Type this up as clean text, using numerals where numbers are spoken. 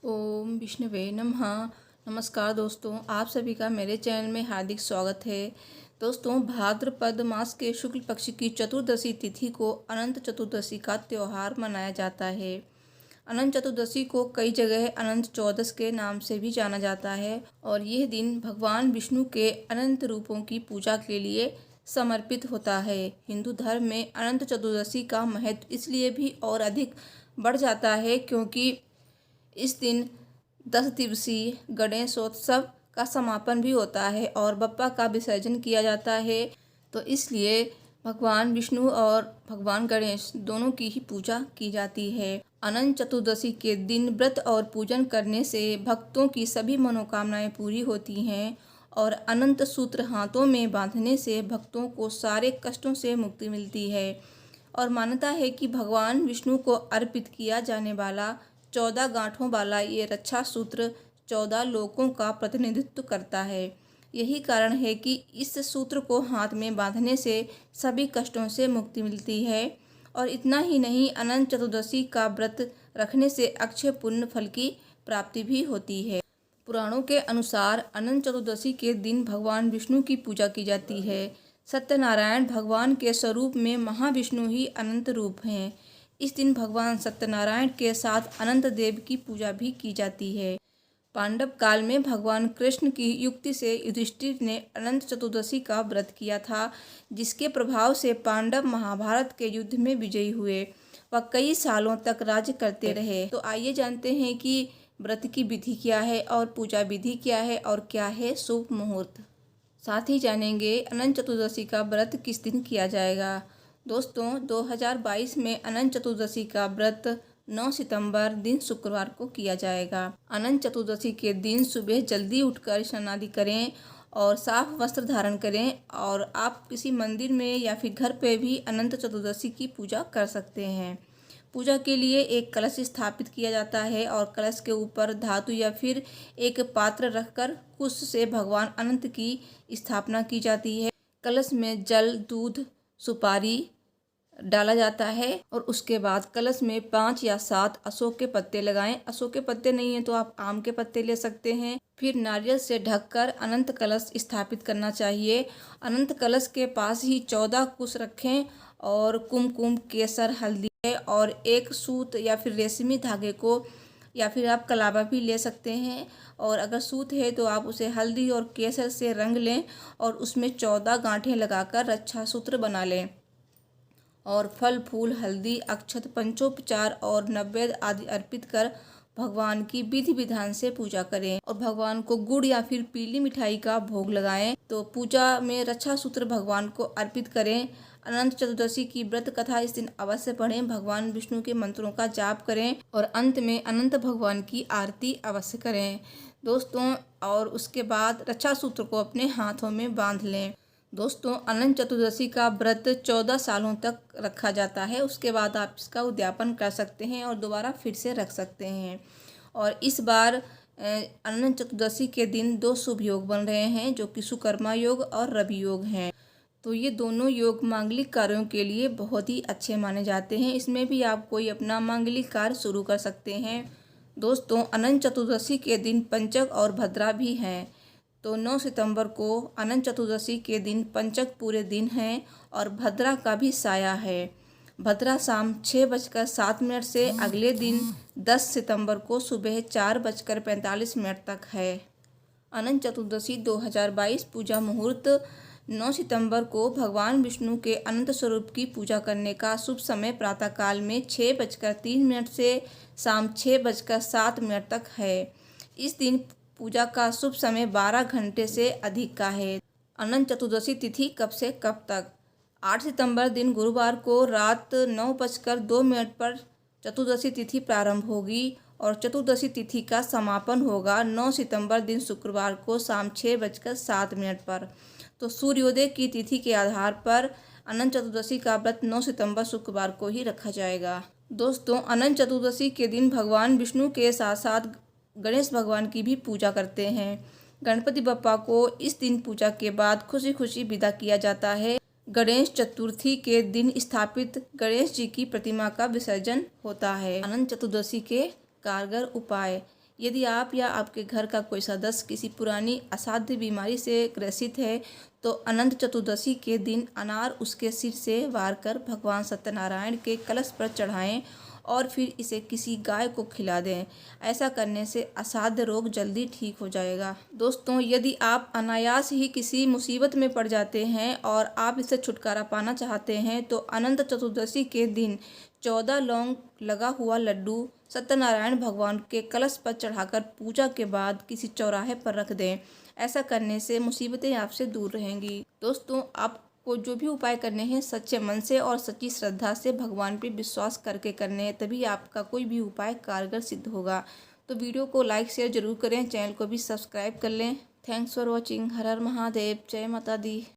ओम विष्णुवे नमः। नमस्कार दोस्तों, आप सभी का मेरे चैनल में हार्दिक स्वागत है। दोस्तों, भाद्रपद मास के शुक्ल पक्ष की चतुर्दशी तिथि को अनंत चतुर्दशी का त्यौहार मनाया जाता है। अनंत चतुर्दशी को कई जगह अनंत चौदस के नाम से भी जाना जाता है और यह दिन भगवान विष्णु के अनंत रूपों की पूजा के लिए समर्पित होता है। हिंदू धर्म में अनंत चतुर्दशी का महत्व इसलिए भी और अधिक बढ़ जाता है क्योंकि इस दिन 10 दिवसीय गणेशोत्सव का समापन भी होता है और बप्पा का विसर्जन किया जाता है। तो इसलिए भगवान विष्णु और भगवान गणेश दोनों की ही पूजा की जाती है। अनंत चतुर्दशी के दिन व्रत और पूजन करने से भक्तों की सभी मनोकामनाएं पूरी होती हैं और अनंत सूत्र हाथों में बांधने से भक्तों को सारे कष्टों से मुक्ति मिलती है। और मान्यता है कि भगवान विष्णु को अर्पित किया जाने वाला 14 गांठों वाला ये रक्षा सूत्र 14 लोकों का प्रतिनिधित्व करता है। यही कारण है कि इस सूत्र को हाथ में बांधने से सभी कष्टों से मुक्ति मिलती है। और इतना ही नहीं, अनंत चतुर्दशी का व्रत रखने से अक्षय पुण्य फल की प्राप्ति भी होती है। पुराणों के अनुसार अनंत चतुर्दशी के दिन भगवान विष्णु की पूजा की जाती है। सत्यनारायण भगवान के स्वरूप में महाविष्णु ही अनंत रूप हैं। इस दिन भगवान सत्यनारायण के साथ अनंत देव की पूजा भी की जाती है। पांडव काल में भगवान कृष्ण की युक्ति से युधिष्ठिर ने अनंत चतुर्दशी का व्रत किया था, जिसके प्रभाव से पांडव महाभारत के युद्ध में विजयी हुए। वह कई सालों तक राज्य करते रहे। तो आइए जानते हैं कि व्रत की विधि क्या है और पूजा विधि क्या है और क्या है शुभ मुहूर्त। साथ ही जानेंगे अनंत चतुर्दशी का व्रत किस दिन किया जाएगा। दोस्तों, 2022 में अनंत चतुर्दशी का व्रत 9 सितंबर दिन शुक्रवार को किया जाएगा। अनंत चतुर्दशी के दिन सुबह जल्दी उठकर स्नान आदि करें और साफ वस्त्र धारण करें और आप किसी मंदिर में या फिर घर पे भी अनंत चतुर्दशी की पूजा कर सकते हैं। पूजा के लिए एक कलश स्थापित किया जाता है और कलश के ऊपर धातु या फिर एक पात्र रखकर कुश से भगवान अनंत की स्थापना की जाती है। कलश में जल, दूध, सुपारी डाला जाता है और उसके बाद कलश में 5 या 7 अशोक के पत्ते लगाएं। अशोक के पत्ते नहीं है तो आप आम के पत्ते ले सकते हैं। फिर नारियल से ढककर अनंत कलश स्थापित करना चाहिए। अनंत कलश के पास ही 14 कुश रखें और कुमकुम, केसर, हल्दी और एक सूत या फिर रेशमी धागे को या फिर आप कलावा भी ले सकते हैं। और अगर सूत है तो आप उसे हल्दी और केसर से रंग लें और उसमें 14 गांठें लगाकर रक्षा सूत्र बना लें और फल, फूल, हल्दी, अक्षत, पंचोपचार और नैवेद्य आदि अर्पित कर भगवान की विधि विधान से पूजा करें और भगवान को गुड़ या फिर पीली मिठाई का भोग लगाएं। तो पूजा में रक्षा सूत्र भगवान को अर्पित करें। अनंत चतुर्दशी की व्रत कथा इस दिन अवश्य पढ़ें, भगवान विष्णु के मंत्रों का जाप करें और अंत में अनंत भगवान की आरती अवश्य करें दोस्तों। और उसके बाद रक्षा सूत्र को अपने हाथों में बांध लें। दोस्तों, अनंत चतुर्दशी का व्रत 14 सालों तक रखा जाता है। उसके बाद आप इसका उद्यापन कर सकते हैं और दोबारा फिर से रख सकते हैं। और इस बार अनंत चतुर्दशी के दिन 2 शुभ योग बन रहे हैं, जो कि सुकर्मा योग और रवि योग हैं। तो ये दोनों योग मांगलिक कार्यों के लिए बहुत ही अच्छे माने जाते हैं। इसमें भी आप कोई अपना मांगलिक कार्य शुरू कर सकते हैं। दोस्तों, अनंत चतुर्दशी के दिन पंचक और भद्रा भी हैं। तो 9 सितंबर को अनंत चतुर्दशी के दिन पंचक पूरे दिन है और भद्रा का भी साया है। भद्रा शाम 6:07 से अगले दिन 10 सितंबर को सुबह 4:45 तक है। अनंत चतुर्दशी 2022 पूजा मुहूर्त 9 सितंबर को भगवान विष्णु के अनंत स्वरूप की पूजा करने का शुभ समय प्रातःकाल में 6:03 से शाम 6:07 तक है। इस दिन पूजा का शुभ समय 12 घंटे से अधिक का है। अनंत चतुर्दशी तिथि कब से कब तक? 8 सितंबर दिन गुरुवार को रात 9:02 पर चतुर्दशी तिथि प्रारंभ होगी और चतुर्दशी तिथि का समापन होगा 9 सितंबर दिन शुक्रवार को शाम 6:07 पर। तो सूर्योदय की तिथि के आधार पर अनंत चतुर्दशी का व्रत 9 सितंबर शुक्रवार को ही रखा जाएगा। दोस्तों, अनंत चतुर्दशी के दिन भगवान विष्णु के साथ साथ गणेश भगवान की भी पूजा करते हैं। गणपति बप्पा को इस दिन पूजा के बाद खुशी खुशी विदा किया जाता है। गणेश चतुर्थी के दिन स्थापित गणेश जी की प्रतिमा का विसर्जन होता है। अनंत चतुर्दशी के कारगर उपाय। यदि आप या आपके घर का कोई सदस्य किसी पुरानी असाध्य बीमारी से ग्रसित है तो अनंत चतुर्दशी के दिन अनार उसके सिर से वार कर भगवान सत्यनारायण के कलश पर चढ़ाएं और फिर इसे किसी गाय को खिला दें। ऐसा करने से असाध्य रोग जल्दी ठीक हो जाएगा। दोस्तों, यदि आप अनायास ही किसी मुसीबत में पड़ जाते हैं और आप इससे छुटकारा पाना चाहते हैं तो अनंत चतुर्दशी के दिन 14 लौंग लगा हुआ लड्डू सत्यनारायण भगवान के कलश पर चढ़ाकर पूजा के बाद किसी चौराहे पर रख दें। ऐसा करने से मुसीबतें आपसे दूर रहेंगी। दोस्तों, आपको जो भी उपाय करने हैं सच्चे मन से और सच्ची श्रद्धा से भगवान पे विश्वास करके करने हैं, तभी आपका कोई भी उपाय कारगर सिद्ध होगा। तो वीडियो को लाइक शेयर जरूर करें, चैनल को भी सब्सक्राइब कर लें। Thanks for watching. हर हर महादेव। जय माता दी।